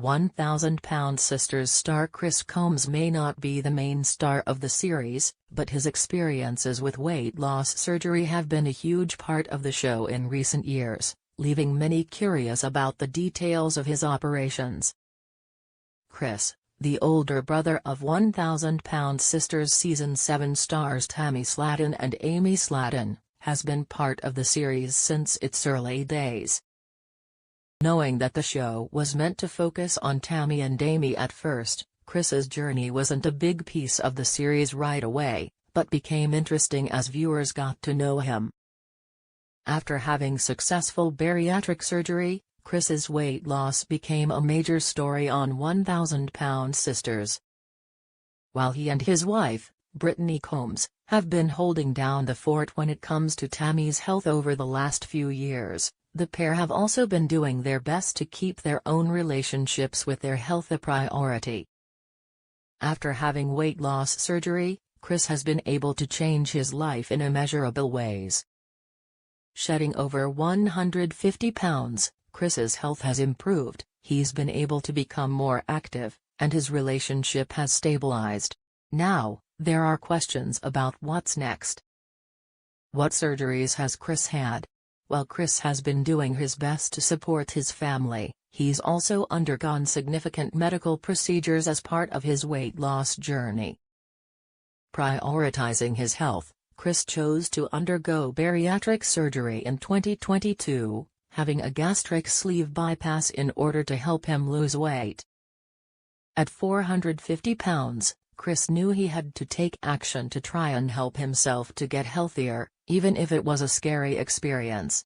1,000-pound Sisters star Chris Combs may not be the main star of the series, but his experiences with weight loss surgery have been a huge part of the show in recent years, leaving many curious about the details of his operations. Chris, the older brother of 1,000-pound Sisters Season 7 stars Tammy Slaton and Amy Slaton, has been part of the series since its early days. Knowing that the show was meant to focus on Tammy and Amy at first, Chris's journey wasn't a big piece of the series right away, but became interesting as viewers got to know him. After having successful bariatric surgery, Chris's weight loss became a major story on 1,000-pound Sisters. While he and his wife, Brittany Combs, have been holding down the fort when it comes to Tammy's health over the last few years, the pair have also been doing their best to keep their own relationships with their health a priority. After having weight loss surgery, Chris has been able to change his life in immeasurable ways. Shedding over 150 pounds, Chris's health has improved, he's been able to become more active, and his relationship has stabilized. Now, there are questions about what's next. What surgeries has Chris had? While Chris has been doing his best to support his family, he's also undergone significant medical procedures as part of his weight loss journey. Prioritizing his health, Chris chose to undergo bariatric surgery in 2022, having a gastric sleeve bypass in order to help him lose weight. At 450 pounds, Chris knew he had to take action to try and help himself to get healthier, even if it was a scary experience.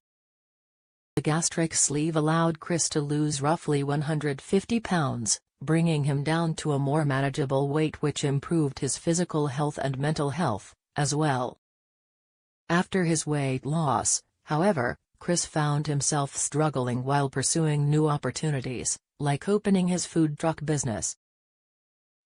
The gastric sleeve allowed Chris to lose roughly 150 pounds, bringing him down to a more manageable weight, which improved his physical health and mental health, as well. After his weight loss, however, Chris found himself struggling while pursuing new opportunities, like opening his food truck business.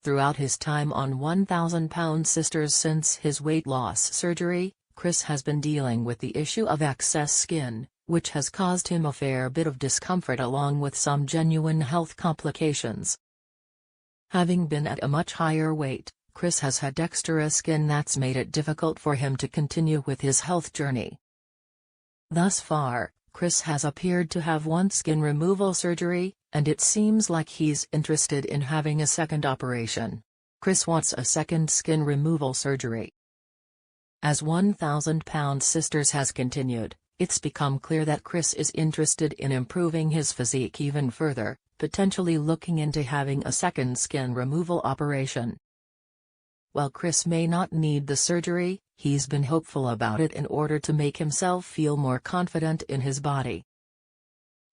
Throughout his time on 1,000-pound Sisters since his weight loss surgery, Chris has been dealing with the issue of excess skin, which has caused him a fair bit of discomfort along with some genuine health complications. Having been at a much higher weight, Chris has had extra skin that's made it difficult for him to continue with his health journey. Thus far, Chris has appeared to have one skin removal surgery, and it seems like he's interested in having a second operation. Chris wants a second skin removal surgery. As 1,000-pound Sisters has continued, it's become clear that Chris is interested in improving his physique even further, potentially looking into having a second skin removal operation. While Chris may not need the surgery, he's been hopeful about it in order to make himself feel more confident in his body.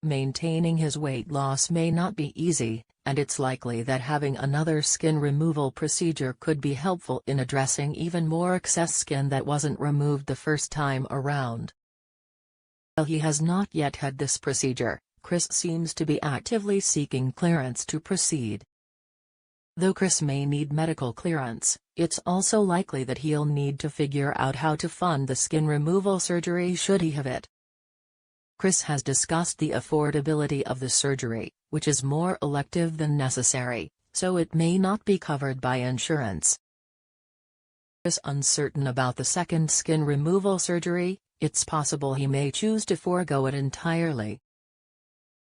Maintaining his weight loss may not be easy, and it's likely that having another skin removal procedure could be helpful in addressing even more excess skin that wasn't removed the first time around. While he has not yet had this procedure, Chris seems to be actively seeking clearance to proceed. Though Chris may need medical clearance, it's also likely that he'll need to figure out how to fund the skin removal surgery should he have it. Chris has discussed the affordability of the surgery, which is more elective than necessary, so it may not be covered by insurance. Chris is uncertain about the second skin removal surgery. It's possible he may choose to forego it entirely.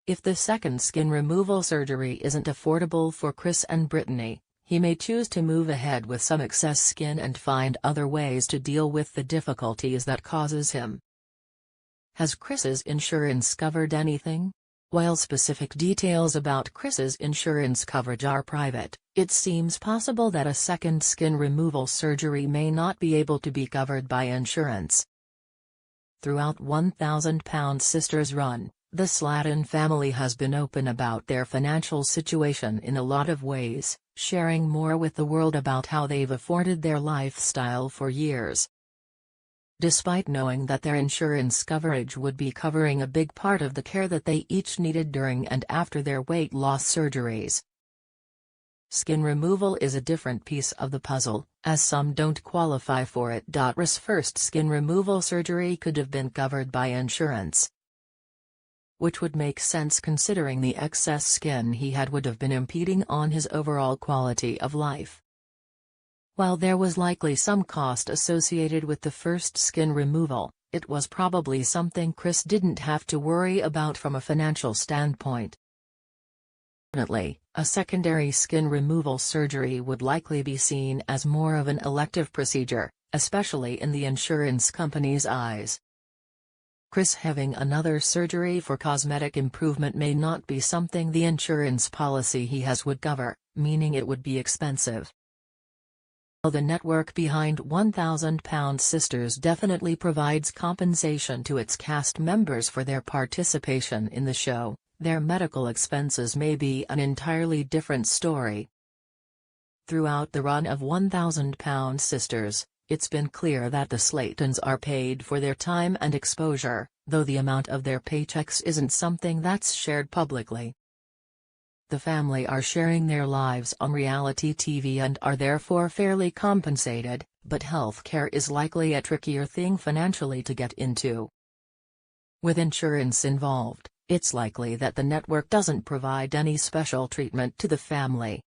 If the second skin removal surgery isn't affordable for Chris and Brittany, he may choose to move ahead with some excess skin and find other ways to deal with the difficulties that causes him. Has Chris's insurance covered anything? While specific details about Chris's insurance coverage are private, it seems possible that a second skin removal surgery may not be able to be covered by insurance. Throughout 1,000-pound Sisters run, the Slaton family has been open about their financial situation in a lot of ways, sharing more with the world about how they've afforded their lifestyle for years. Despite knowing that their insurance coverage would be covering a big part of the care that they each needed during and after their weight loss surgeries. Skin removal is a different piece of the puzzle, as some don't qualify for it. Chris's first skin removal surgery could have been covered by insurance. which would make sense considering the excess skin he had would have been impeding on his overall quality of life. While there was likely some cost associated with the first skin removal, it was probably something Chris didn't have to worry about from a financial standpoint. Fortunately, a secondary skin removal surgery would likely be seen as more of an elective procedure, especially in the insurance company's eyes. Chris having another surgery for cosmetic improvement may not be something the insurance policy he has would cover, meaning it would be expensive. While the network behind 1,000-Pound Sisters definitely provides compensation to its cast members for their participation in the show, their medical expenses may be an entirely different story. Throughout the run of 1,000-Pound Sisters, it's been clear that the Slatons are paid for their time and exposure, though the amount of their paychecks isn't something that's shared publicly. The family are sharing their lives on reality TV and are therefore fairly compensated, but healthcare is likely a trickier thing financially to get into. With insurance involved, it's likely that the network doesn't provide any special treatment to the family,